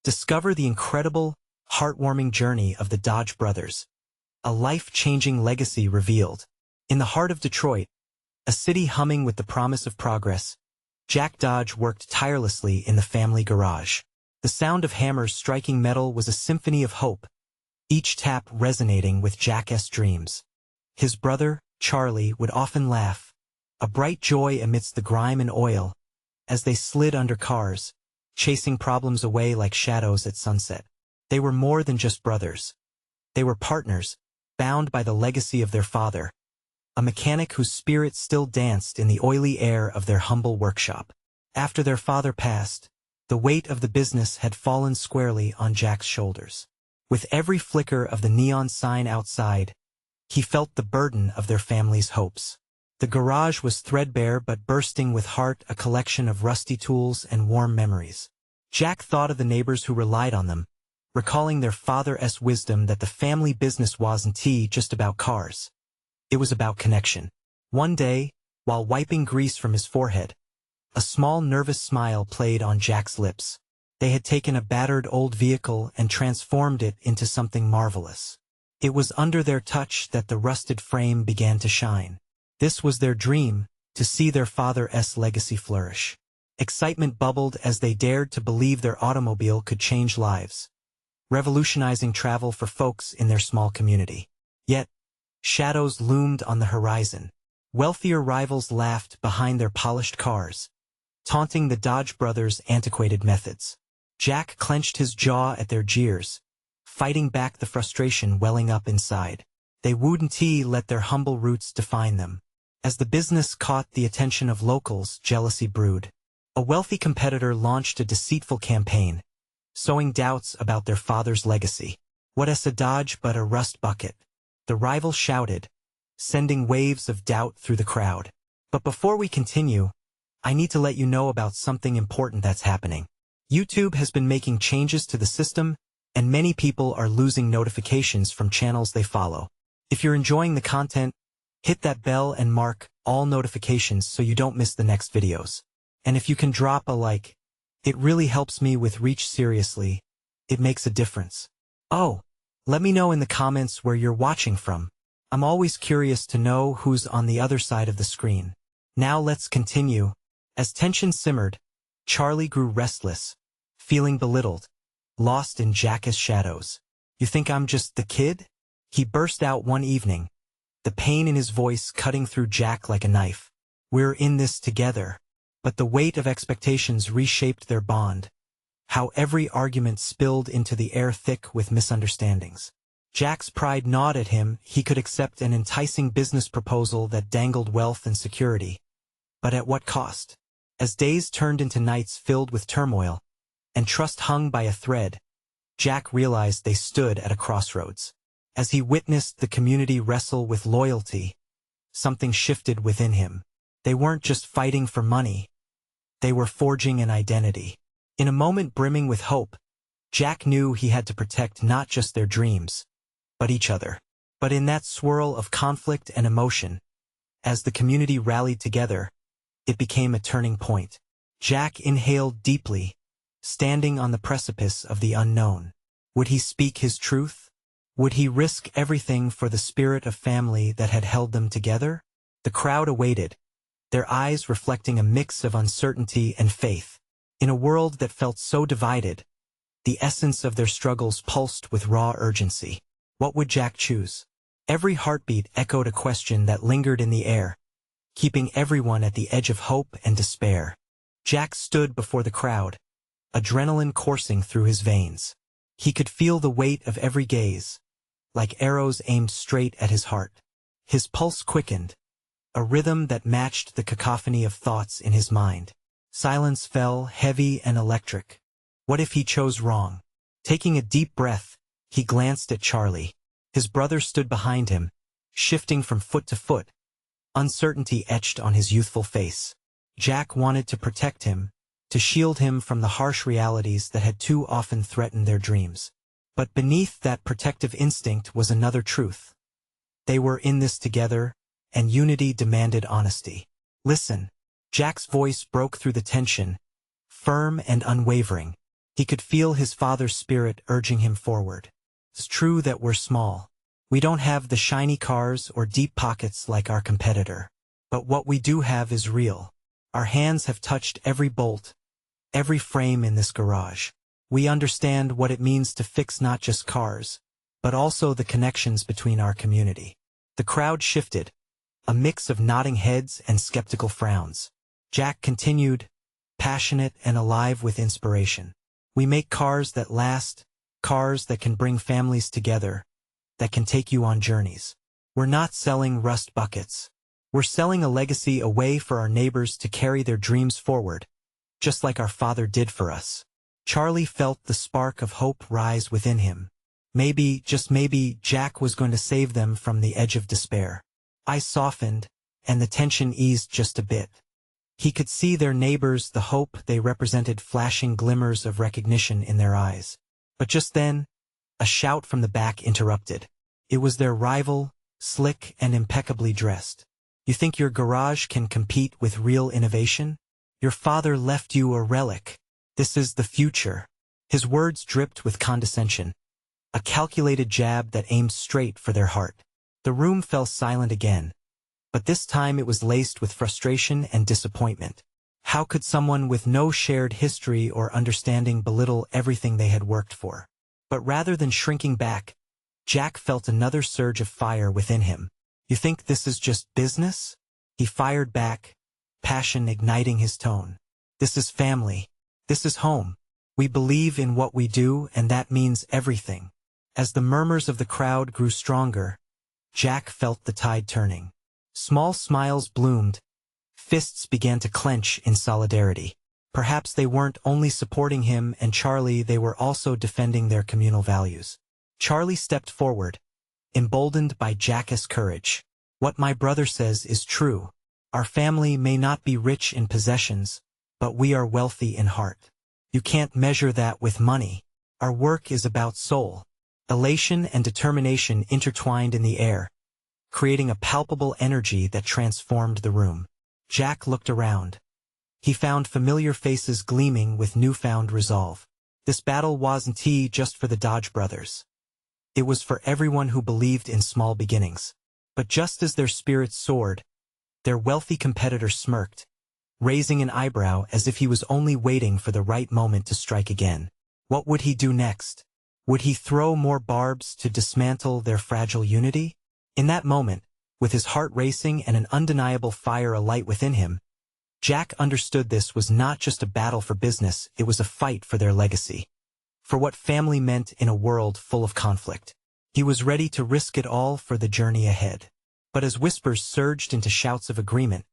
Discover the incredible, heartwarming journey of the Dodge brothers, a life-changing legacy revealed. In the heart of Detroit, a city humming with the promise of progress, Jack Dodge worked tirelessly in the family garage. The sound of hammers striking metal was a symphony of hope, each tap resonating with Jack's dreams. His brother, Charlie, would often laugh, a bright joy amidst the grime and oil, as they slid under cars, chasing problems away like shadows at sunset. They were more than just brothers. They were partners, bound by the legacy of their father, a mechanic whose spirit still danced in the oily air of their humble workshop. After their father passed, the weight of the business had fallen squarely on Jack's shoulders. With every flicker of the neon sign outside, he felt the burden of their family's hopes. The garage was threadbare but bursting with heart, a collection of rusty tools and warm memories. Jack thought of the neighbors who relied on them, recalling their father's wisdom that the family business wasn't just about cars. It was about connection. One day, while wiping grease from his forehead, a small nervous smile played on Jack's lips. They had taken a battered old vehicle and transformed it into something marvelous. It was under their touch that the rusted frame began to shine. This was their dream, to see their father's legacy flourish. Excitement bubbled as they dared to believe their automobile could change lives, revolutionizing travel for folks in their small community. Yet, shadows loomed on the horizon. Wealthier rivals laughed behind their polished cars, taunting the Dodge brothers' antiquated methods. Jack clenched his jaw at their jeers, fighting back the frustration welling up inside. They wouldn't let their humble roots define them. As the business caught the attention of locals, jealousy brewed. A wealthy competitor launched a deceitful campaign, sowing doubts about their father's legacy. "What's a Dodge but a rust bucket?" the rival shouted, sending waves of doubt through the crowd. But before we continue, I need to let you know about something important that's happening. YouTube has been making changes to the system, and many people are losing notifications from channels they follow. If you're enjoying the content, hit that bell and mark all notifications so you don't miss the next videos. And if you can drop a like, it really helps me with reach. Seriously, it makes a difference. Oh, let me know in the comments where you're watching from. I'm always curious to know who's on the other side of the screen. Now let's continue. As tension simmered, Charlie grew restless, feeling belittled, lost in Jack's shadows. "You think I'm just the kid?" he burst out one evening, the pain in his voice cutting through Jack like a knife. "We're in this together." But the weight of expectations reshaped their bond, how every argument spilled into the air thick with misunderstandings. Jack's pride gnawed at him. He could accept an enticing business proposal that dangled wealth and security. But at what cost? As days turned into nights filled with turmoil, and trust hung by a thread, Jack realized they stood at a crossroads. As he witnessed the community wrestle with loyalty, something shifted within him. They weren't just fighting for money. They were forging an identity. In a moment brimming with hope, Jack knew he had to protect not just their dreams, but each other. But in that swirl of conflict and emotion, as the community rallied together, it became a turning point. Jack inhaled deeply, standing on the precipice of the unknown. Would he speak his truth? Would he risk everything for the spirit of family that had held them together? The crowd awaited, their eyes reflecting a mix of uncertainty and faith. In a world that felt so divided, the essence of their struggles pulsed with raw urgency. What would Jack choose? Every heartbeat echoed a question that lingered in the air, keeping everyone at the edge of hope and despair. Jack stood before the crowd, adrenaline coursing through his veins. He could feel the weight of every gaze, like arrows aimed straight at his heart. His pulse quickened, a rhythm that matched the cacophony of thoughts in his mind. Silence fell, heavy and electric. What if he chose wrong? Taking a deep breath, he glanced at Charlie. His brother stood behind him, shifting from foot to foot, uncertainty etched on his youthful face. Jack wanted to protect him, to shield him from the harsh realities that had too often threatened their dreams. But beneath that protective instinct was another truth. They were in this together, and unity demanded honesty. "Listen." Jack's voice broke through the tension, firm and unwavering. He could feel his father's spirit urging him forward. It's true that we're small. We don't have the shiny cars or deep pockets like our competitor. But what we do have is real. Our hands have touched every bolt, every frame in this garage. We understand what it means to fix not just cars, but also the connections between our community. The crowd shifted, a mix of nodding heads and skeptical frowns. Jack continued, passionate and alive with inspiration. We make cars that last, cars that can bring families together, that can take you on journeys. We're not selling rust buckets. We're selling a legacy, a way for our neighbors to carry their dreams forward, just like our father did for us. Charlie felt the spark of hope rise within him. Maybe, just maybe, Jack was going to save them from the edge of despair. Eyes softened, and the tension eased just a bit. He could see their neighbors, the hope they represented, flashing glimmers of recognition in their eyes. But just then, a shout from the back interrupted. It was their rival, slick and impeccably dressed. You think your garage can compete with real innovation? Your father left you a relic. This is the future. His words dripped with condescension, a calculated jab that aimed straight for their heart. The room fell silent again, but this time it was laced with frustration and disappointment. How could someone with no shared history or understanding belittle everything they had worked for? But rather than shrinking back, Jack felt another surge of fire within him. You think this is just business? He fired back, passion igniting his tone. This is family. This is home. We believe in what we do, and that means everything. As the murmurs of the crowd grew stronger, Jack felt the tide turning. Small smiles bloomed. Fists began to clench in solidarity. Perhaps they weren't only supporting him and Charlie, they were also defending their communal values. Charlie stepped forward, emboldened by Jack's courage. What my brother says is true. Our family may not be rich in possessions, but we are wealthy in heart. You can't measure that with money. Our work is about soul. Elation and determination intertwined in the air, creating a palpable energy that transformed the room. Jack looked around. He found familiar faces gleaming with newfound resolve. This battle wasn't just for the Dodge brothers. It was for everyone who believed in small beginnings. But just as their spirits soared, their wealthy competitor smirked, raising an eyebrow as if he was only waiting for the right moment to strike again. What would he do next? Would he throw more barbs to dismantle their fragile unity? In that moment, with his heart racing and an undeniable fire alight within him, Jack understood this was not just a battle for business, it was a fight for their legacy. For what family meant in a world full of conflict. He was ready to risk it all for the journey ahead. But as whispers surged into shouts of agreement,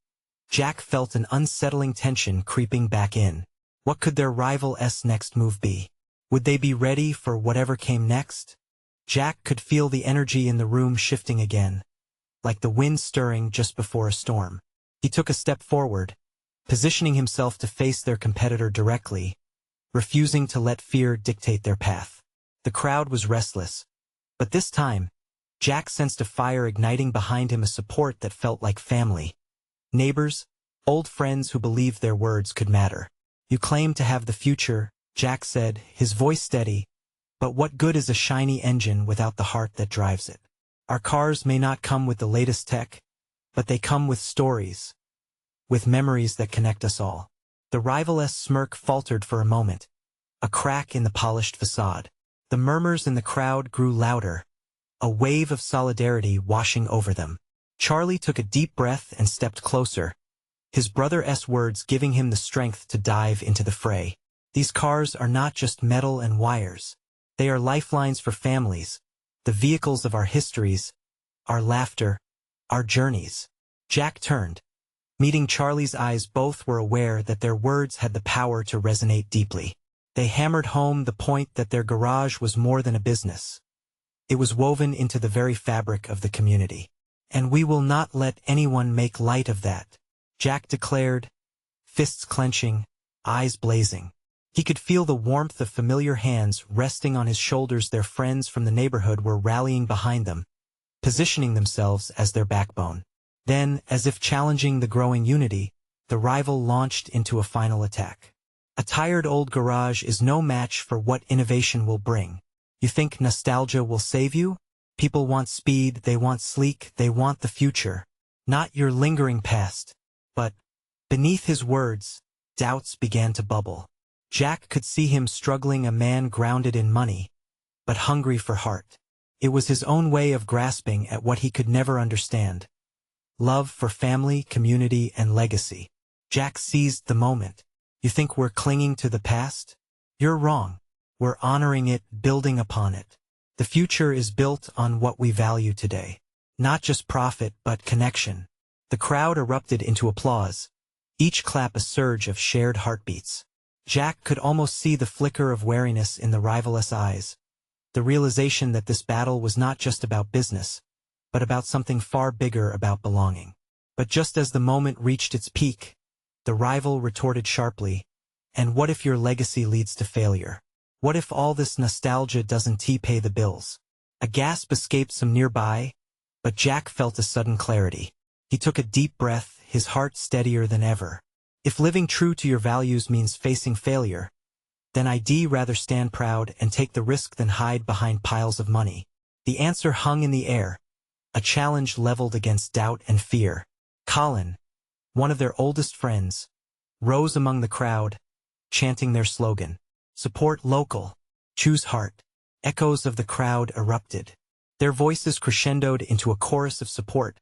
Jack felt an unsettling tension creeping back in. What could their rival's next move be? Would they be ready for whatever came next? Jack could feel the energy in the room shifting again, like the wind stirring just before a storm. He took a step forward, positioning himself to face their competitor directly, refusing to let fear dictate their path. The crowd was restless, but this time, Jack sensed a fire igniting behind him, a support that felt like family. Neighbors, old friends who believed their words could matter. You claim to have the future, Jack said, his voice steady, but what good is a shiny engine without the heart that drives it? Our cars may not come with the latest tech, but they come with stories, with memories that connect us all. The rival's smirk faltered for a moment, a crack in the polished facade. The murmurs in the crowd grew louder, a wave of solidarity washing over them. Charlie took a deep breath and stepped closer, his brother's words giving him the strength to dive into the fray. These cars are not just metal and wires. They are lifelines for families, the vehicles of our histories, our laughter, our journeys. Jack turned. Meeting Charlie's eyes, both were aware that their words had the power to resonate deeply. They hammered home the point that their garage was more than a business. It was woven into the very fabric of the community. And we will not let anyone make light of that, Jack declared, fists clenching, eyes blazing. He could feel the warmth of familiar hands resting on his shoulders. Their friends from the neighborhood were rallying behind them, positioning themselves as their backbone. Then, as if challenging the growing unity, the rival launched into a final attack. A tired old garage is no match for what innovation will bring. You think nostalgia will save you? People want speed, they want sleek, they want the future. Not your lingering past. But, beneath his words, doubts began to bubble. Jack could see him struggling, a man grounded in money, but hungry for heart. It was his own way of grasping at what he could never understand. Love for family, community, and legacy. Jack seized the moment. You think we're clinging to the past? You're wrong. We're honoring it, building upon it. The future is built on what we value today. Not just profit, but connection. The crowd erupted into applause, each clap a surge of shared heartbeats. Jack could almost see the flicker of wariness in the rival's eyes, the realization that this battle was not just about business, but about something far bigger, about belonging. But just as the moment reached its peak, the rival retorted sharply, "And what if your legacy leads to failure? What if all this nostalgia doesn't pay the bills?" A gasp escaped some nearby, but Jack felt a sudden clarity. He took a deep breath, his heart steadier than ever. If living true to your values means facing failure, then I'd rather stand proud and take the risk than hide behind piles of money. The answer hung in the air, a challenge leveled against doubt and fear. Colin, one of their oldest friends, rose among the crowd, chanting their slogan, "Support local, choose heart." Echoes of the crowd erupted. Their voices crescendoed into a chorus of support,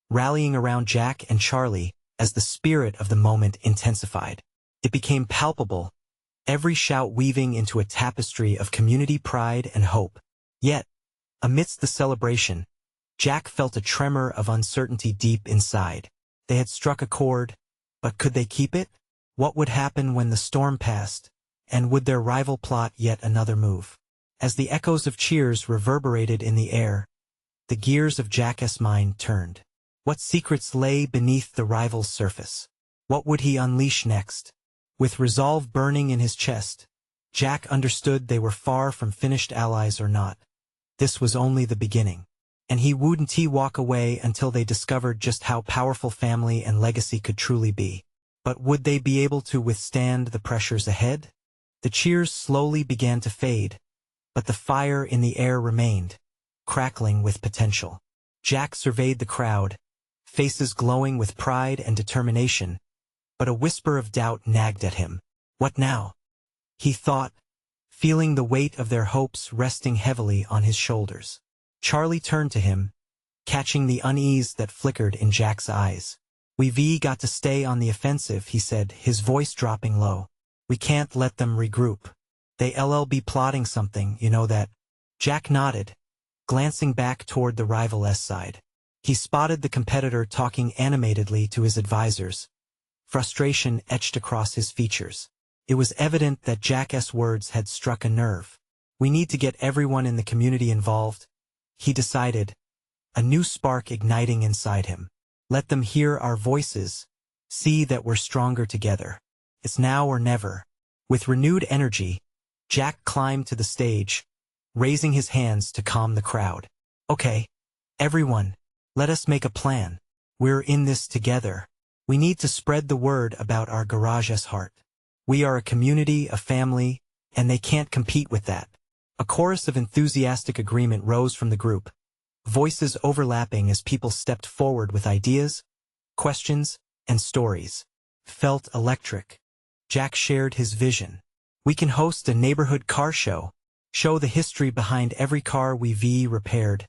rallying around Jack and Charlie as the spirit of the moment intensified. It became palpable, every shout weaving into a tapestry of community pride and hope. Yet, amidst the celebration, Jack felt a tremor of uncertainty deep inside. They had struck a chord, but could they keep it? What would happen when the storm passed, and would their rival plot yet another move? As the echoes of cheers reverberated in the air, the gears of Jack's mind turned. What secrets lay beneath the rival's surface? What would he unleash next? With resolve burning in his chest, Jack understood they were far from finished, allies or not. This was only the beginning, and he wouldn't walk away until they discovered just how powerful family and legacy could truly be. But would they be able to withstand the pressures ahead? The cheers slowly began to fade, but the fire in the air remained, crackling with potential. Jack surveyed the crowd, faces glowing with pride and determination, but a whisper of doubt nagged at him. What now? He thought, feeling the weight of their hopes resting heavily on his shoulders. Charlie turned to him, catching the unease that flickered in Jack's eyes. "We've got to stay on the offensive," he said, his voice dropping low. "We can't let them regroup. They'll be plotting something, you know that." Jack nodded, glancing back toward the rival's side. He spotted the competitor talking animatedly to his advisors, frustration etched across his features. It was evident that Jack's words had struck a nerve. "We need to get everyone in the community involved," he decided, a new spark igniting inside him. "Let them hear our voices, see that we're stronger together. It's now or never." With renewed energy, Jack climbed to the stage, raising his hands to calm the crowd. "Okay, everyone, let us make a plan. We're in this together. We need to spread the word about our garage's heart. We are a community, a family, and they can't compete with that." A chorus of enthusiastic agreement rose from the group, voices overlapping as people stepped forward with ideas, questions, and stories. Felt electric. Jack shared his vision. "We can host a neighborhood car show the history behind every car we've repaired,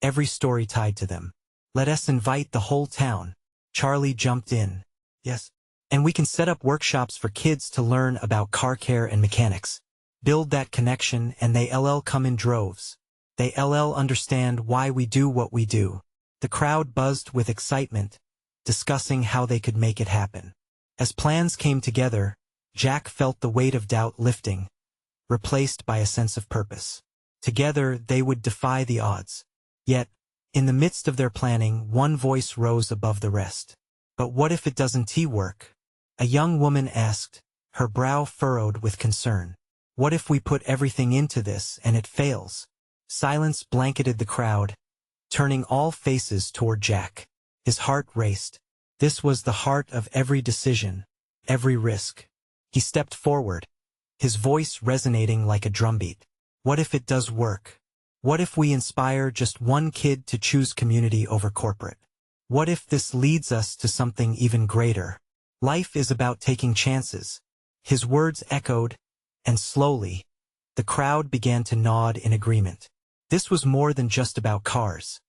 every story tied to them. Let us invite the whole town." Charlie jumped in. "Yes. And we can set up workshops for kids to learn about car care and mechanics. Build that connection and they'll come in droves. They'll understand why we do what we do." The crowd buzzed with excitement, discussing how they could make it happen. As plans came together, Jack felt the weight of doubt lifting, replaced by a sense of purpose. Together they would defy the odds. Yet, in the midst of their planning, one voice rose above the rest. "But what if it doesn't work?" A young woman asked, her brow furrowed with concern. "What if we put everything into this and it fails?" Silence blanketed the crowd, turning all faces toward Jack. His heart raced. This was the heart of every decision, every risk. He stepped forward, his voice resonating like a drumbeat. What if it does work? What if we inspire just one kid to choose community over corporate? What if this leads us to something even greater? Life is about taking chances. His words echoed, and slowly, the crowd began to nod in agreement. This was more than just about cars.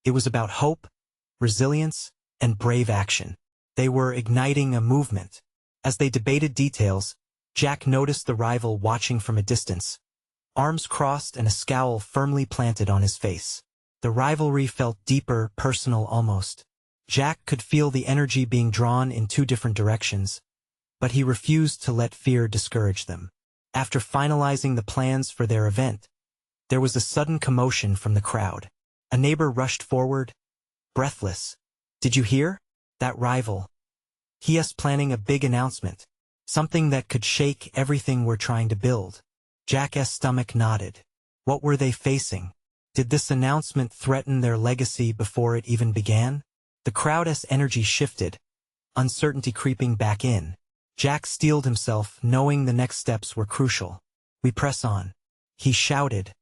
It was about hope, resilience, and brave action. They were igniting a movement. As they debated details, Jack noticed the rival watching from a distance, arms crossed and a scowl firmly planted on his face. The rivalry felt deeper, personal almost. Jack could feel the energy being drawn in two different directions, but he refused to let fear discourage them. After finalizing the plans for their event, there was a sudden commotion from the crowd. A neighbor rushed forward, breathless. "Did you hear? That rival. He is planning a big announcement. Something that could shake everything we're trying to build." Jack's stomach nodded. What were they facing? Did this announcement threaten their legacy before it even began? The crowd's energy shifted, uncertainty creeping back in. Jack steeled himself, knowing the next steps were crucial. "We press on," he shouted,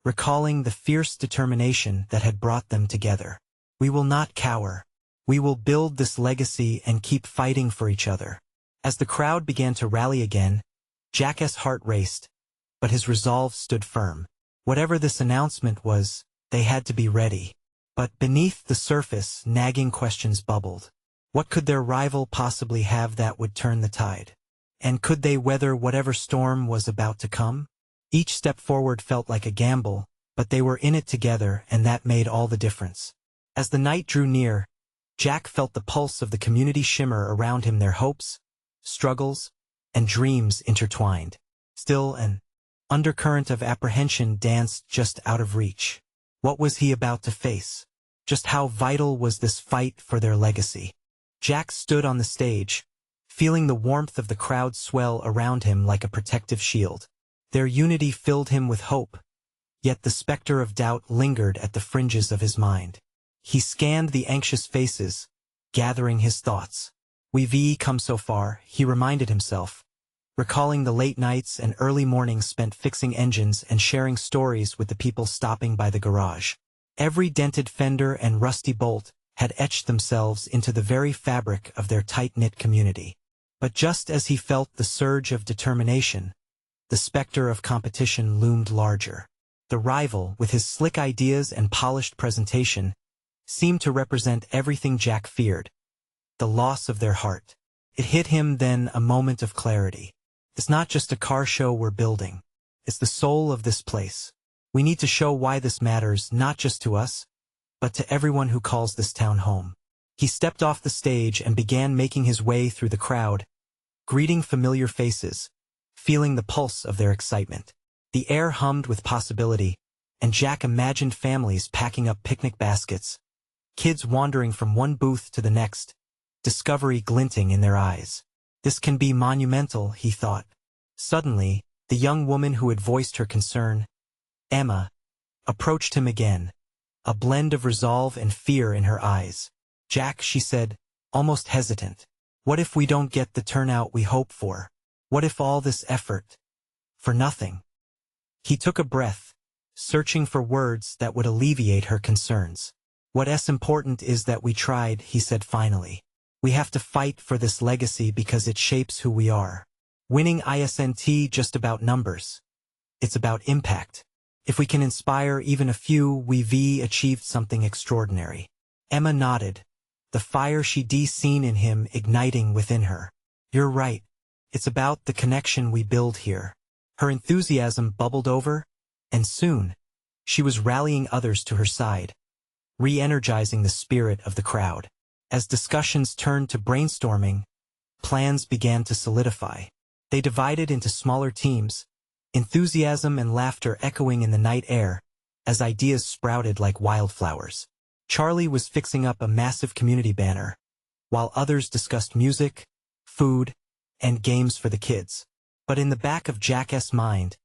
recalling the fierce determination that had brought them together. "We will not cower. We will build this legacy and keep fighting for each other." As the crowd began to rally again, Jack's heart raced, but his resolve stood firm. Whatever this announcement was, they had to be ready. But beneath the surface, nagging questions bubbled. What could their rival possibly have that would turn the tide? And could they weather whatever storm was about to come? Each step forward felt like a gamble, but they were in it together, and that made all the difference. As the night drew near, Jack felt the pulse of the community shimmer around him, their hopes, struggles, and dreams intertwined. Still, an undercurrent of apprehension danced just out of reach. What was he about to face? Just how vital was this fight for their legacy? Jack stood on the stage, feeling the warmth of the crowd swell around him like a protective shield. Their unity filled him with hope, yet the specter of doubt lingered at the fringes of his mind. He scanned the anxious faces, gathering his thoughts. "We've come so far," he reminded himself, recalling the late nights and early mornings spent fixing engines and sharing stories with the people stopping by the garage. Every dented fender and rusty bolt had etched themselves into the very fabric of their tight-knit community. But just as he felt the surge of determination, the specter of competition loomed larger. The rival, with his slick ideas and polished presentation, seemed to represent everything Jack feared: the loss of their heart. It hit him then, a moment of clarity. It's not just a car show we're building. It's the soul of this place. We need to show why this matters, not just to us, but to everyone who calls this town home. He stepped off the stage and began making his way through the crowd, greeting familiar faces, feeling the pulse of their excitement. The air hummed with possibility, and Jack imagined families packing up picnic baskets, kids wandering from one booth to the next, discovery glinting in their eyes. This can be monumental, he thought. Suddenly, the young woman who had voiced her concern, Emma, approached him again, a blend of resolve and fear in her eyes. "Jack," she said, almost hesitant, "what if we don't get the turnout we hope for? What if all this effort for nothing?" He took a breath, searching for words that would alleviate her concerns. "What's important is that we tried," he said finally. "We have to fight for this legacy because it shapes who we are. Winning isn't just about numbers. It's about impact. If we can inspire even a few, we've achieved something extraordinary." Emma nodded, the fire she'd seen in him igniting within her. "You're right. It's about the connection we build here." Her enthusiasm bubbled over, and soon, she was rallying others to her side, re-energizing the spirit of the crowd. As discussions turned to brainstorming, plans began to solidify. They divided into smaller teams, enthusiasm and laughter echoing in the night air, as ideas sprouted like wildflowers. Charlie was fixing up a massive community banner, while others discussed music, food, and games for the kids. But in the back of Jack's mind,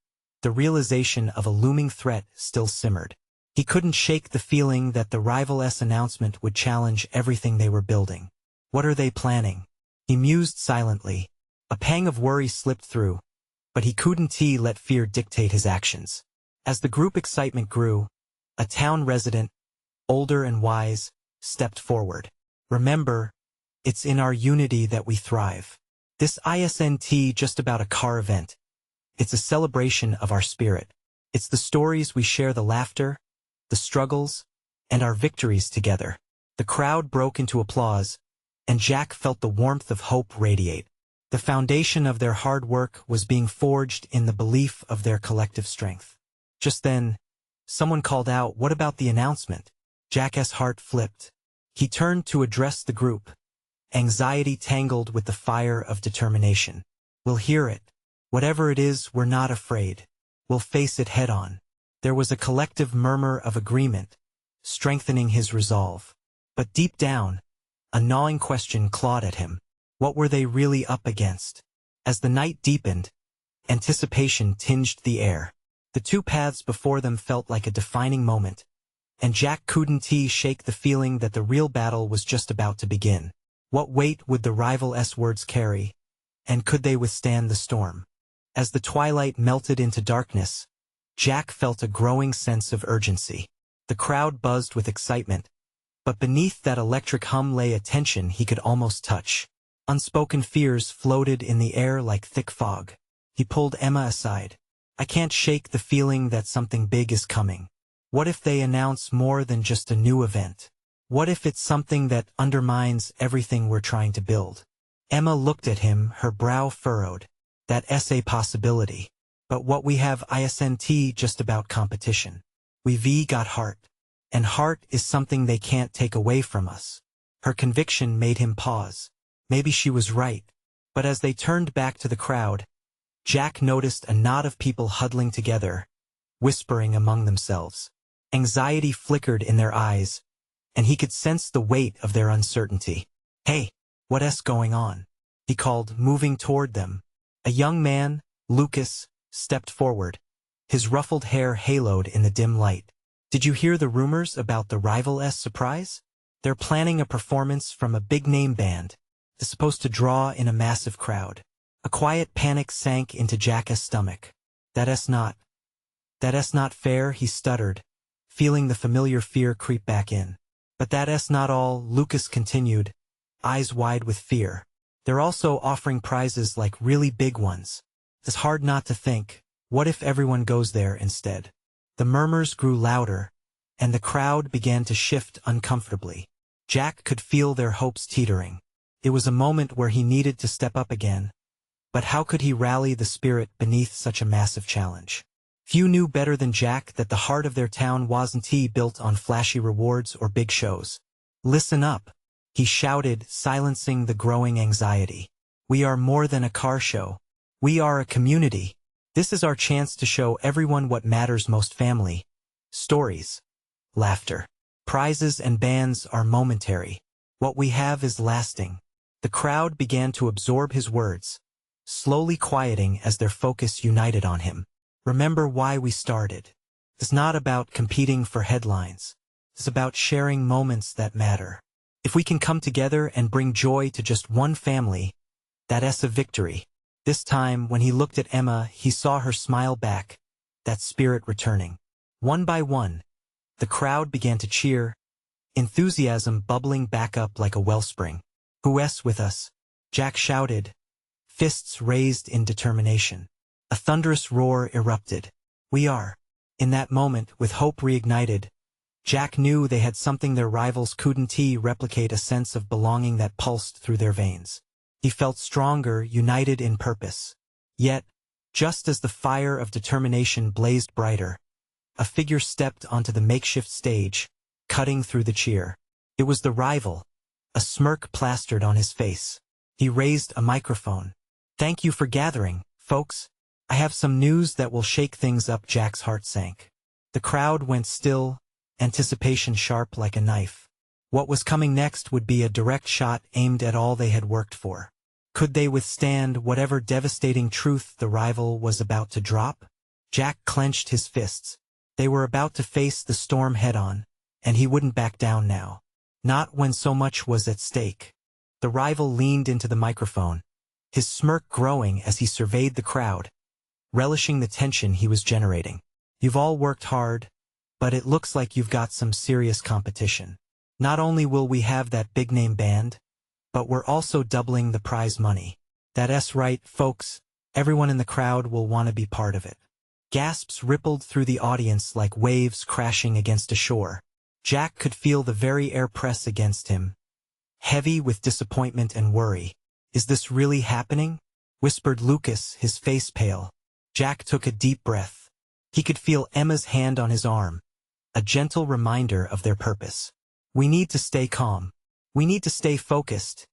the realization of a looming threat still simmered. He couldn't shake the feeling that the rival's announcement would challenge everything they were building. What are they planning? He mused silently, A pang of worry slipped through, but he couldn't let fear dictate his actions. As the group excitement grew, a town resident, older and wise, stepped forward. Remember, it's in our unity that we thrive. This isn't just about a car event. It's a celebration of our spirit. It's the stories we share, the laughter, the struggles, and our victories together. The crowd broke into applause, and Jack felt the warmth of hope radiate. The foundation of their hard work was being forged in the belief of their collective strength. Just then, someone called out, "What about the announcement?" Jack's heart flipped. He turned to address the group, anxiety tangled with the fire of determination. "We'll hear it. Whatever it is, we're not afraid. We'll face it head on." There was a collective murmur of agreement, strengthening his resolve. But deep down, a gnawing question clawed at him. What were they really up against? As the night deepened, anticipation tinged the air. The two paths before them felt like a defining moment, and Jack couldn't shake the feeling that the real battle was just about to begin. What weight would the rival's words carry, and could they withstand the storm? As the twilight melted into darkness, Jack felt a growing sense of urgency. The crowd buzzed with excitement, but beneath that electric hum lay a tension he could almost touch. Unspoken fears floated in the air like thick fog. He pulled Emma aside. "I can't shake the feeling that something big is coming. What if they announce more than just a new event? What if it's something that undermines everything we're trying to build?" Emma looked at him, her brow furrowed. "That's a possibility. But what we have isn't just about competition. We've got heart. And heart is something they can't take away from us." Her conviction made him pause. Maybe she was right. But as they turned back to the crowd, Jack noticed a knot of people huddling together, whispering among themselves. Anxiety flickered in their eyes, and he could sense the weight of their uncertainty. "Hey, what's going on?" he called, moving toward them. A young man, Lucas, stepped forward, his ruffled hair haloed in the dim light. "Did you hear the rumors about the rival's surprise? They're planning a performance from a big-name band. It's supposed to draw in a massive crowd." A quiet panic sank into Jack's stomach. That's not fair," he stuttered, feeling the familiar fear creep back in. "But that's not all," Lucas continued, eyes wide with fear. "They're also offering prizes, like really big ones. It's hard not to think, what if everyone goes there instead?" The murmurs grew louder, and the crowd began to shift uncomfortably. Jack could feel their hopes teetering. It was a moment where he needed to step up again, but how could he rally the spirit beneath such a massive challenge? Few knew better than Jack that the heart of their town wasn't built on flashy rewards or big shows. "Listen up," he shouted, silencing the growing anxiety. "We are more than a car show. We are a community. This is our chance to show everyone what matters most: family, stories, laughter. Prizes and bands are momentary. What we have is lasting." The crowd began to absorb his words, slowly quieting as their focus united on him. "Remember why we started. It's not about competing for headlines. It's about sharing moments that matter. If we can come together and bring joy to just one family, that's a victory." This time, when he looked at Emma, he saw her smile back, that spirit returning. One by one, the crowd began to cheer, enthusiasm bubbling back up like a wellspring. "Who's with us?" Jack shouted, fists raised in determination. A thunderous roar erupted. "We are." In that moment, with hope reignited, Jack knew they had something their rivals couldn't replicate: a sense of belonging that pulsed through their veins. He felt stronger, united in purpose. Yet, just as the fire of determination blazed brighter, a figure stepped onto the makeshift stage, cutting through the cheer. It was the rival, a smirk plastered on his face. He raised a microphone. "Thank you for gathering, folks. I have some news that will shake things up." Jack's heart sank. The crowd went still, anticipation sharp like a knife. What was coming next would be a direct shot aimed at all they had worked for. Could they withstand whatever devastating truth the rival was about to drop? Jack clenched his fists. They were about to face the storm head-on, and he wouldn't back down now. Not when so much was at stake. The rival leaned into the microphone, his smirk growing as he surveyed the crowd, relishing the tension he was generating. You've all worked hard, but it looks like you've got some serious competition. Not only will we have that big-name band, but we're also doubling the prize money. That's right, folks. Everyone in the crowd will want to be part of it. Gasps rippled through the audience like waves crashing against a shore. Jack could feel the very air press against him, heavy with disappointment and worry. "Is this really happening?" whispered Lucas, his face pale. Jack took a deep breath. He could feel Emma's hand on his arm, a gentle reminder of their purpose. "We need to stay calm. We need to stay focused,"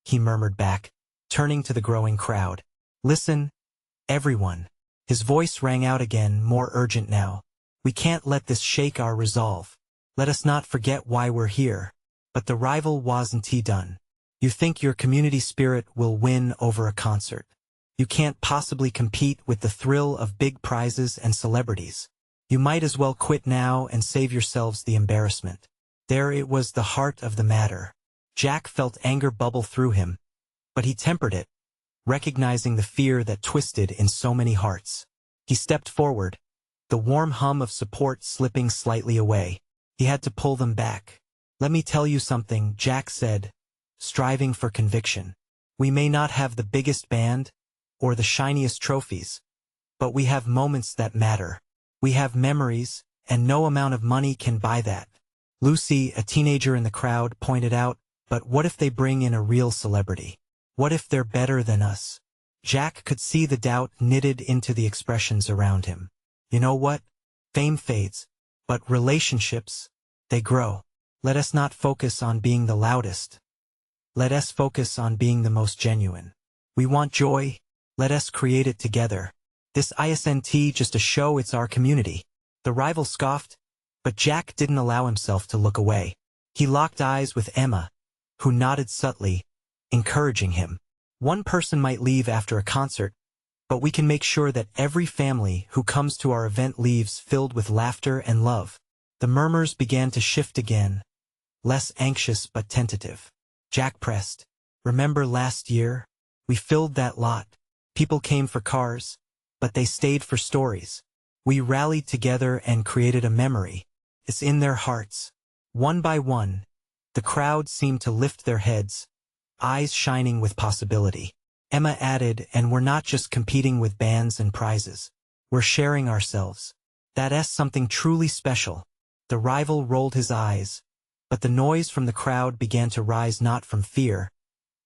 he murmured back, turning to the growing crowd. "Listen, everyone." His voice rang out again, more urgent now. "We can't let this shake our resolve. Let us not forget why we're here." But the rival wasn't done. "You think your community spirit will win over a concert? You can't possibly compete with the thrill of big prizes and celebrities. You might as well quit now and save yourselves the embarrassment." There it was, the heart of the matter. Jack felt anger bubble through him, but he tempered it, recognizing the fear that twisted in so many hearts. He stepped forward, the warm hum of support slipping slightly away. He had to pull them back. "Let me tell you something," Jack said, striving for conviction. "We may not have the biggest band or the shiniest trophies, but we have moments that matter. We have memories, and no amount of money can buy that." Lucy, a teenager in the crowd, pointed out, "But what if they bring in a real celebrity? What if they're better than us?" Jack could see the doubt knitted into the expressions around him. "You know what? Fame fades, but relationships, they grow. Let us not focus on being the loudest. Let us focus on being the most genuine. We want joy. Let us create it together. This isn't just a show, it's our community." The rival scoffed, but Jack didn't allow himself to look away. He locked eyes with Emma, who nodded subtly, encouraging him. "One person might leave after a concert, but we can make sure that every family who comes to our event leaves filled with laughter and love." The murmurs began to shift again, less anxious but tentative. Jack pressed. "Remember last year? We filled that lot. People came for cars, but they stayed for stories. We rallied together and created a memory. It's in their hearts." One by one, the crowd seemed to lift their heads, eyes shining with possibility. Emma added, "And we're not just competing with bands and prizes. We're sharing ourselves. That's something truly special." The rival rolled his eyes, but the noise from the crowd began to rise not from fear,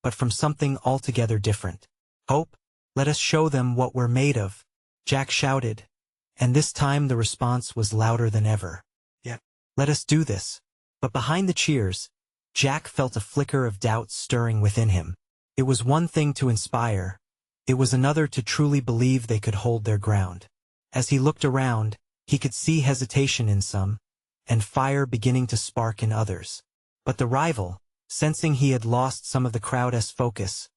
but from something altogether different. "Hope, let us show them what we're made of," Jack shouted, and this time the response was louder than ever. "Yep, let us do this." But behind the cheers, Jack felt a flicker of doubt stirring within him. It was one thing to inspire, it was another to truly believe they could hold their ground. As he looked around, he could see hesitation in some, and fire beginning to spark in others. But the rival, sensing he had lost some of the crowd's focus,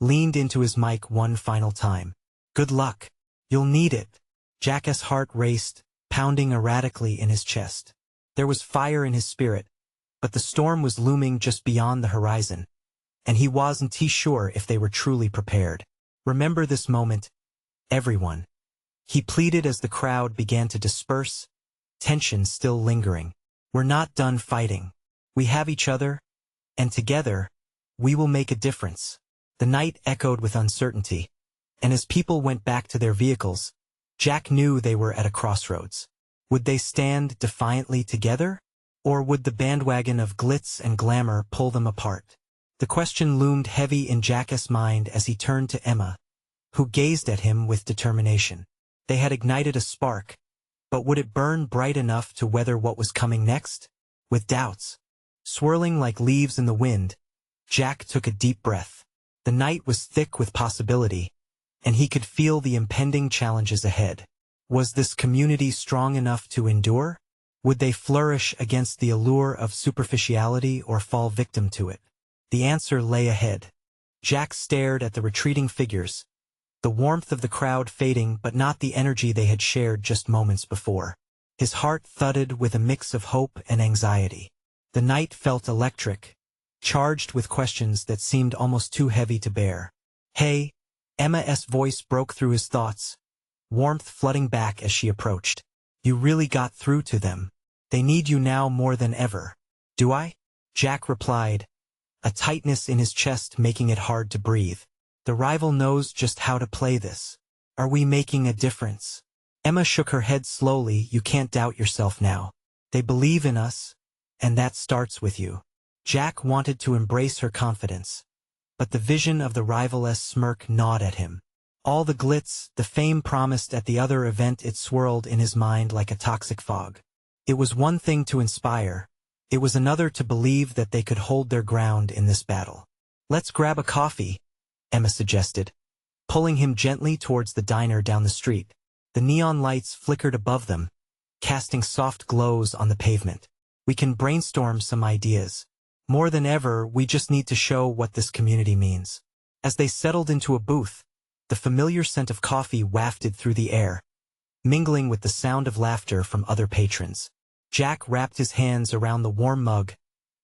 leaned into his mic one final time. "Good luck. You'll need it." Jack's heart raced, pounding erratically in his chest. There was fire in his spirit, but the storm was looming just beyond the horizon, and he wasn't sure if they were truly prepared. "Remember this moment, everyone," he pleaded as the crowd began to disperse, tension still lingering. "We're not done fighting. We have each other, and together, we will make a difference." The night echoed with uncertainty, and as people went back to their vehicles, Jack knew they were at a crossroads. Would they stand defiantly together, or would the bandwagon of glitz and glamour pull them apart? The question loomed heavy in Jack's mind as he turned to Emma, who gazed at him with determination. They had ignited a spark, but would it burn bright enough to weather what was coming next? With doubts swirling like leaves in the wind, Jack took a deep breath. The night was thick with possibility, and he could feel the impending challenges ahead. Was this community strong enough to endure? Would they flourish against the allure of superficiality or fall victim to it? The answer lay ahead. Jack stared at the retreating figures, the warmth of the crowd fading but not the energy they had shared just moments before. His heart thudded with a mix of hope and anxiety. The night felt electric, charged with questions that seemed almost too heavy to bear. "Hey, Emma's voice broke through his thoughts, warmth flooding back as she approached. You really got through to them. They need you now more than ever. Do I? Jack replied, a tightness in his chest making it hard to breathe. The rival knows just how to play this. Are we making a difference? Emma shook her head slowly. You can't doubt yourself now. They believe in us, and that starts with you. Jack wanted to embrace her confidence, but the vision of the rival's smirk gnawed at him. All the glitz, the fame promised at the other event, it swirled in his mind like a toxic fog. It was one thing to inspire, it was another to believe that they could hold their ground in this battle. Let's grab a coffee, Emma suggested, pulling him gently towards the diner down the street. The neon lights flickered above them, casting soft glows on the pavement. We can brainstorm some ideas. More than ever, we just need to show what this community means. As they settled into a booth, the familiar scent of coffee wafted through the air, mingling with the sound of laughter from other patrons. Jack wrapped his hands around the warm mug,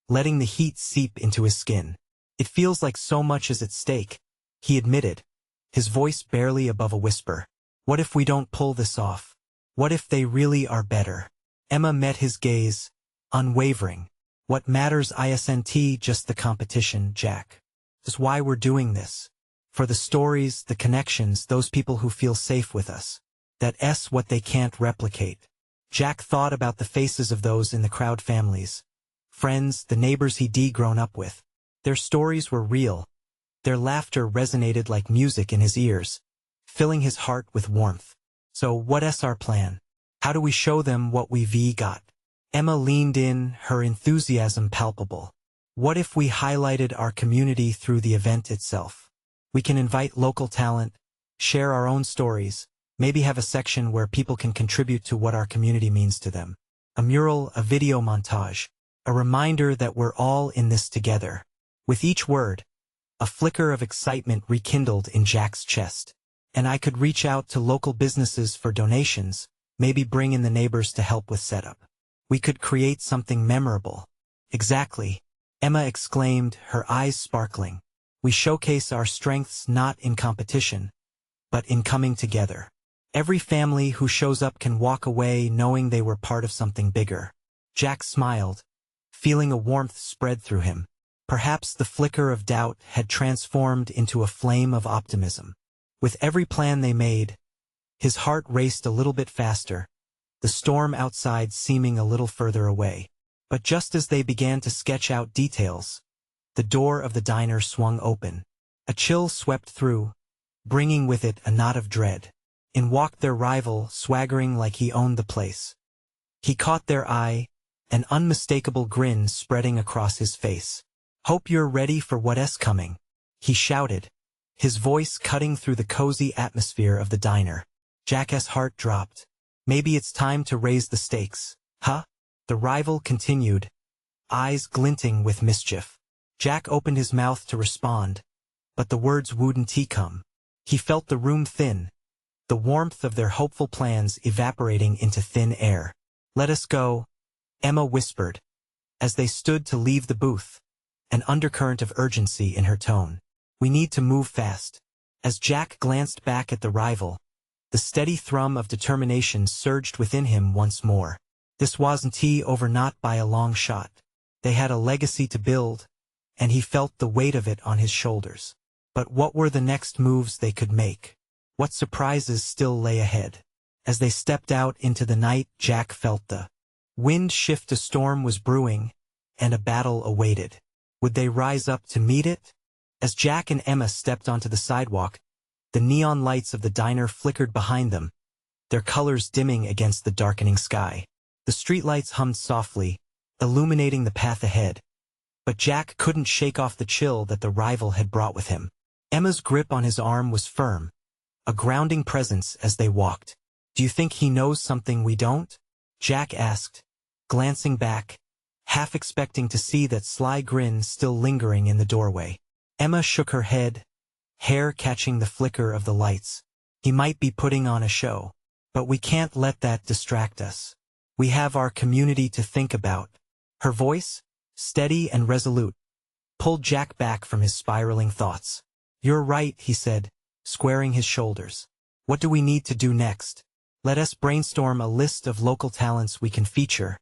letting the heat seep into his skin. It feels like so much is at stake, he admitted, his voice barely above a whisper. What if we don't pull this off? What if they really are better? Emma met his gaze, unwavering. What matters isn't just the competition, Jack. That's why we're doing this. For the stories, the connections, those people who feel safe with us. That's what they can't replicate. Jack thought about the faces of those in the crowd, families, friends, the neighbors he'd grown up with. Their stories were real. Their laughter resonated like music in his ears, filling his heart with warmth. So what's our plan? How do we show them what we've got? Emma leaned in, her enthusiasm palpable. What if we highlighted our community through the event itself? We can invite local talent, share our own stories, maybe have a section where people can contribute to what our community means to them. A mural, a video montage, a reminder that we're all in this together. With each word, a flicker of excitement rekindled in Jack's chest. And I could reach out to local businesses for donations, maybe bring in the neighbors to help with setup. We could create something memorable. Exactly, Emma exclaimed, her eyes sparkling. We showcase our strengths not in competition, but in coming together. Every family who shows up can walk away knowing they were part of something bigger. Jack smiled, feeling a warmth spread through him. Perhaps the flicker of doubt had transformed into a flame of optimism. With every plan they made, his heart raced a little bit faster, the storm outside seeming a little further away. But just as they began to sketch out details, the door of the diner swung open. A chill swept through, bringing with it a knot of dread. In walked their rival, swaggering like he owned the place. He caught their eye, an unmistakable grin spreading across his face. Hope you're ready for what's coming, he shouted, his voice cutting through the cozy atmosphere of the diner. Jack's heart dropped. Maybe it's time to raise the stakes, huh? The rival continued, eyes glinting with mischief. Jack opened his mouth to respond, but the words wouldn't come. He felt the room thin, the warmth of their hopeful plans evaporating into thin air. Let us go, Emma whispered, as they stood to leave the booth, an undercurrent of urgency in her tone. We need to move fast. As Jack glanced back at the rival, the steady thrum of determination surged within him once more. This wasn't over, not by a long shot. They had a legacy to build, and he felt the weight of it on his shoulders. But what were the next moves they could make? What surprises still lay ahead? As they stepped out into the night, Jack felt the wind shift. A storm was brewing, and a battle awaited. Would they rise up to meet it? As Jack and Emma stepped onto the sidewalk, the neon lights of the diner flickered behind them, their colors dimming against the darkening sky. The streetlights hummed softly, illuminating the path ahead. But Jack couldn't shake off the chill that the rival had brought with him. Emma's grip on his arm was firm, a grounding presence as they walked. Do you think he knows something we don't? Jack asked, glancing back, half expecting to see that sly grin still lingering in the doorway. Emma shook her head, hair catching the flicker of the lights. He might be putting on a show, but we can't let that distract us. We have our community to think about. Her voice, steady and resolute, pulled Jack back from his spiraling thoughts. You're right, he said, squaring his shoulders. What do we need to do next? Let us brainstorm a list of local talents we can feature,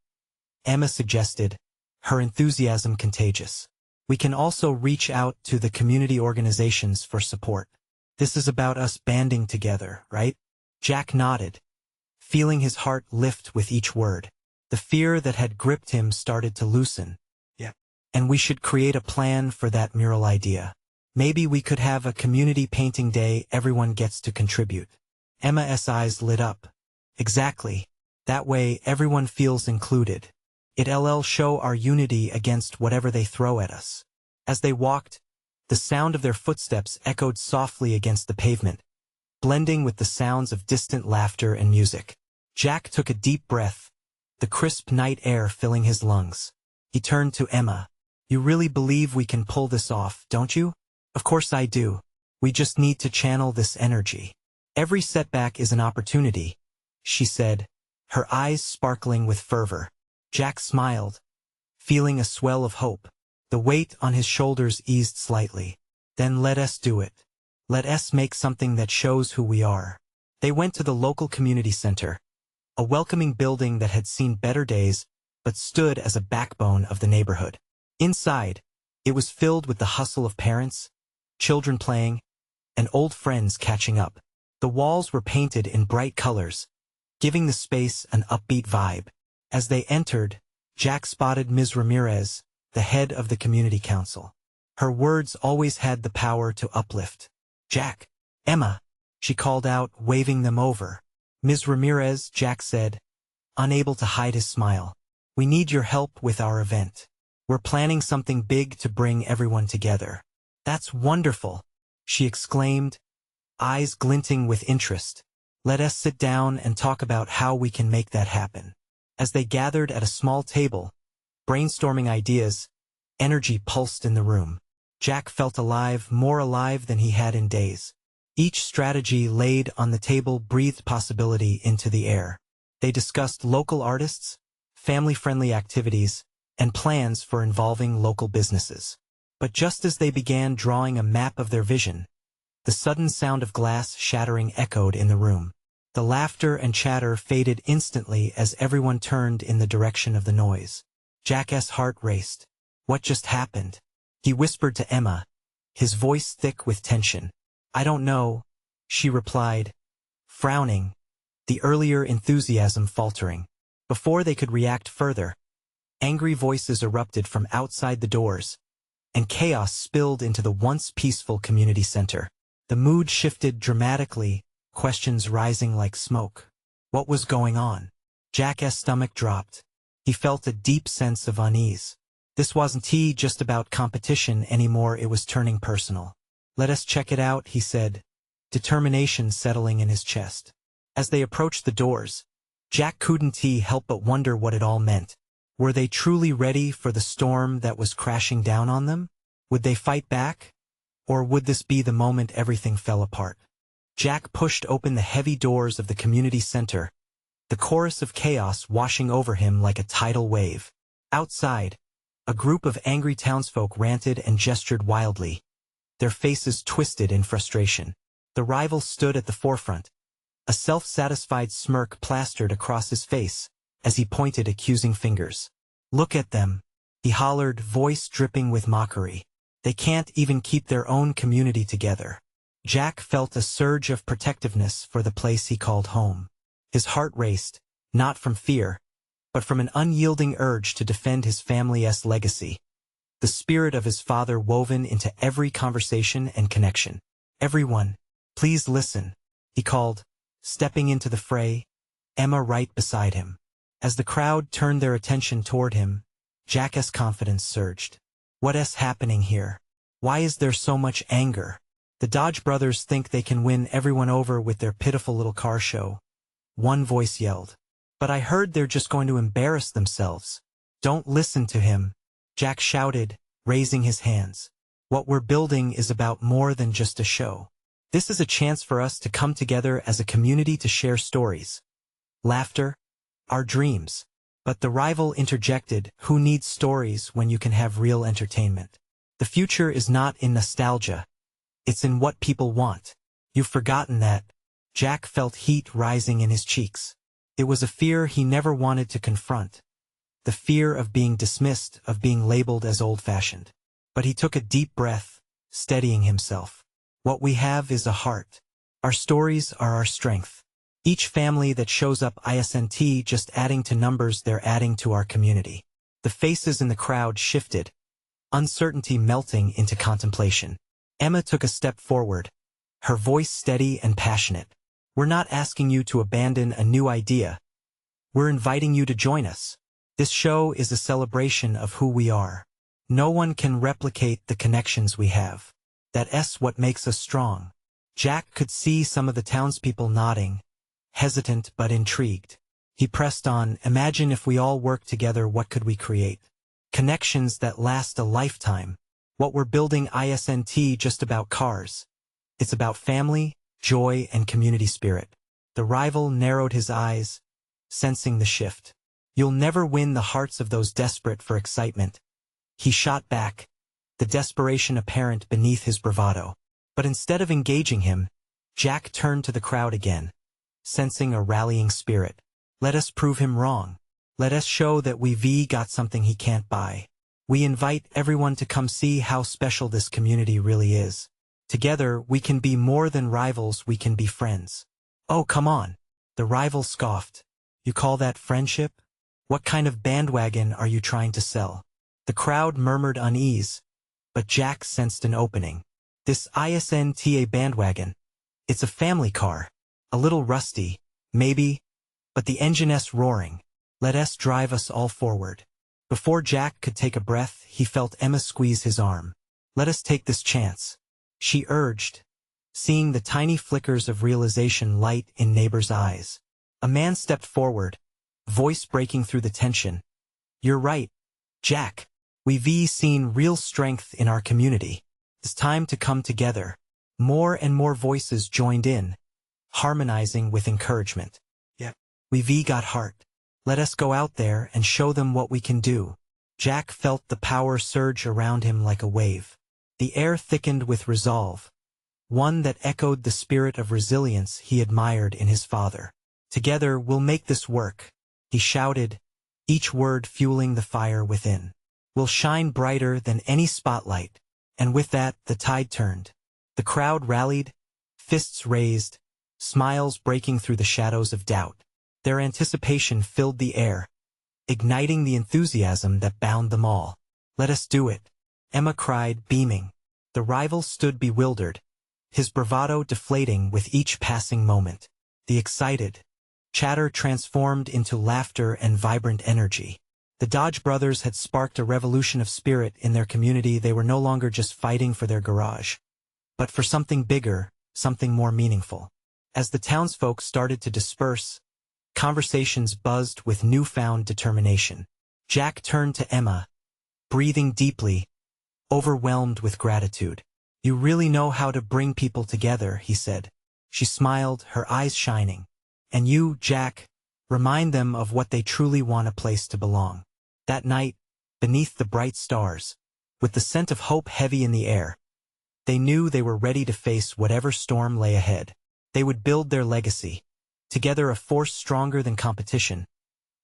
Emma suggested, her enthusiasm contagious. We can also reach out to the community organizations for support. This is about us banding together, right? Jack nodded, feeling his heart lift with each word. The fear that had gripped him started to loosen. Yeah. And we should create a plan for that mural idea. Maybe we could have a community painting day everyone gets to contribute. Emma's eyes lit up. Exactly. That way everyone feels included. It'll show our unity against whatever they throw at us. As they walked, the sound of their footsteps echoed softly against the pavement, blending with the sounds of distant laughter and music. Jack took a deep breath, the crisp night air filling his lungs. He turned to Emma. You really believe we can pull this off, don't you? Of course I do. We just need to channel this energy. Every setback is an opportunity, she said, her eyes sparkling with fervor. Jack smiled, feeling a swell of hope. The weight on his shoulders eased slightly. Then let us do it. Let us make something that shows who we are. They went to the local community center, a welcoming building that had seen better days, but stood as a backbone of the neighborhood. Inside, it was filled with the hustle of parents, children playing, and old friends catching up. The walls were painted in bright colors, giving the space an upbeat vibe. As they entered, Jack spotted Ms. Ramirez, the head of the community council. Her words always had the power to uplift. Jack, Emma, she called out, waving them over. Ms. Ramirez, Jack said, unable to hide his smile. We need your help with our event. We're planning something big to bring everyone together. That's wonderful, she exclaimed, eyes glinting with interest. Let us sit down and talk about how we can make that happen. As they gathered at a small table, brainstorming ideas, energy pulsed in the room. Jack felt alive, more alive than he had in days. Each strategy laid on the table breathed possibility into the air. They discussed local artists, family-friendly activities, and plans for involving local businesses. But just as they began drawing a map of their vision, the sudden sound of glass shattering echoed in the room. The laughter and chatter faded instantly as everyone turned in the direction of the noise. Jack's heart raced. What just happened? He whispered to Emma, his voice thick with tension. I don't know, she replied, frowning, the earlier enthusiasm faltering. Before they could react further, angry voices erupted from outside the doors, and chaos spilled into the once peaceful community center. The mood shifted dramatically, questions rising like smoke. What was going on? Jack's stomach dropped. He felt a deep sense of unease. This wasn't just about competition anymore, it was turning personal. Let us check it out, he said, determination settling in his chest. As they approached the doors, Jack couldn't help but wonder what it all meant. Were they truly ready for the storm that was crashing down on them? Would they fight back? Or would this be the moment everything fell apart? Jack pushed open the heavy doors of the community center, the chorus of chaos washing over him like a tidal wave. Outside, a group of angry townsfolk ranted and gestured wildly, their faces twisted in frustration. The rival stood at the forefront, a self-satisfied smirk plastered across his face as he pointed accusing fingers. Look at them, he hollered, voice dripping with mockery. They can't even keep their own community together. Jack felt a surge of protectiveness for the place he called home. His heart raced, not from fear, but from an unyielding urge to defend his family's legacy. The spirit of his father woven into every conversation and connection. Everyone, please listen, he called, stepping into the fray, Emma right beside him. As the crowd turned their attention toward him, Jack's confidence surged. What's happening here? Why is there so much anger? The Dodge brothers think they can win everyone over with their pitiful little car show, one voice yelled. But I heard they're just going to embarrass themselves. Don't listen to him, Jack shouted, raising his hands. What we're building is about more than just a show. This is a chance for us to come together as a community to share stories, laughter, our dreams. But the rival interjected, who needs stories when you can have real entertainment? The future is not in nostalgia. It's in what people want. You've forgotten that. Jack felt heat rising in his cheeks. It was a fear he never wanted to confront. The fear of being dismissed, of being labeled as old-fashioned. But he took a deep breath, steadying himself. What we have is a heart. Our stories are our strength. Each family that shows up isn't just adding to numbers, they're adding to our community. The faces in the crowd shifted, uncertainty melting into contemplation. Emma took a step forward, her voice steady and passionate. We're not asking you to abandon a new idea. We're inviting you to join us. This show is a celebration of who we are. No one can replicate the connections we have. That's what makes us strong. Jack could see some of the townspeople nodding, hesitant but intrigued. He pressed on, imagine if we all worked together, what could we create? Connections that last a lifetime. What we're building isn't just about cars. It's about family, joy, and community spirit. The rival narrowed his eyes, sensing the shift. You'll never win the hearts of those desperate for excitement. He shot back, the desperation apparent beneath his bravado. But instead of engaging him, Jack turned to the crowd again, sensing a rallying spirit. Let us prove him wrong. Let us show that we've got something he can't buy. We invite everyone to come see how special this community really is. Together, we can be more than rivals, we can be friends. Oh, come on. The rival scoffed. You call that friendship? What kind of bandwagon are you trying to sell? The crowd murmured unease, but Jack sensed an opening. This isn't a bandwagon. It's a family car. A little rusty, maybe, but the engine's roaring. Let us drive us all forward. Before Jack could take a breath, he felt Emma squeeze his arm. Let us take this chance, she urged, seeing the tiny flickers of realization light in neighbors' eyes. A man stepped forward, voice breaking through the tension. You're right, Jack. We've seen real strength in our community. It's time to come together. More and more voices joined in, harmonizing with encouragement. Yeah. We've got heart. Let us go out there and show them what we can do. Jack felt the power surge around him like a wave. The air thickened with resolve, one that echoed the spirit of resilience he admired in his father. Together we'll make this work, he shouted, each word fueling the fire within. We'll shine brighter than any spotlight. And with that, the tide turned. The crowd rallied, fists raised, smiles breaking through the shadows of doubt. Their anticipation filled the air, igniting the enthusiasm that bound them all. Let us do it, Emma cried, beaming. The rival stood bewildered, his bravado deflating with each passing moment. The excited chatter transformed into laughter and vibrant energy. The Dodge brothers had sparked a revolution of spirit in their community. They were no longer just fighting for their garage, but for something bigger, something more meaningful. As the townsfolk started to disperse, conversations buzzed with newfound determination. Jack turned to Emma, breathing deeply, overwhelmed with gratitude. You really know how to bring people together, he said. She smiled, her eyes shining. And you, Jack, remind them of what they truly want, a place to belong. That night, beneath the bright stars, with the scent of hope heavy in the air, they knew they were ready to face whatever storm lay ahead. They would build their legacy, together a force stronger than competition,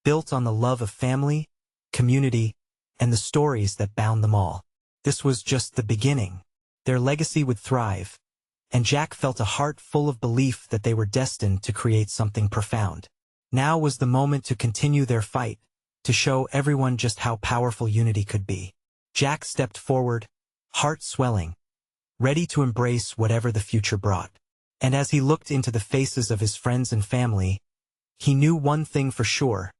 built on the love of family, community, and the stories that bound them all. This was just the beginning. Their legacy would thrive, and Jack felt a heart full of belief that they were destined to create something profound. Now was the moment to continue their fight, to show everyone just how powerful unity could be. Jack stepped forward, heart swelling, ready to embrace whatever the future brought. And as he looked into the faces of his friends and family, he knew one thing for sure: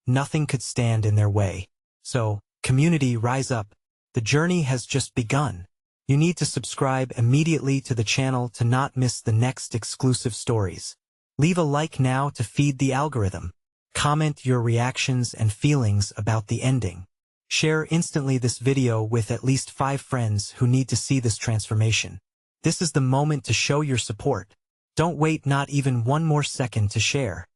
nothing could stand in their way. So, community, rise up. The journey has just begun. You need to subscribe immediately to the channel to not miss the next exclusive stories. Leave a like now to feed the algorithm. Comment your reactions and feelings about the ending. Share instantly this video with at least 5 friends who need to see this transformation. This is the moment to show your support. Don't wait not even one more second to share.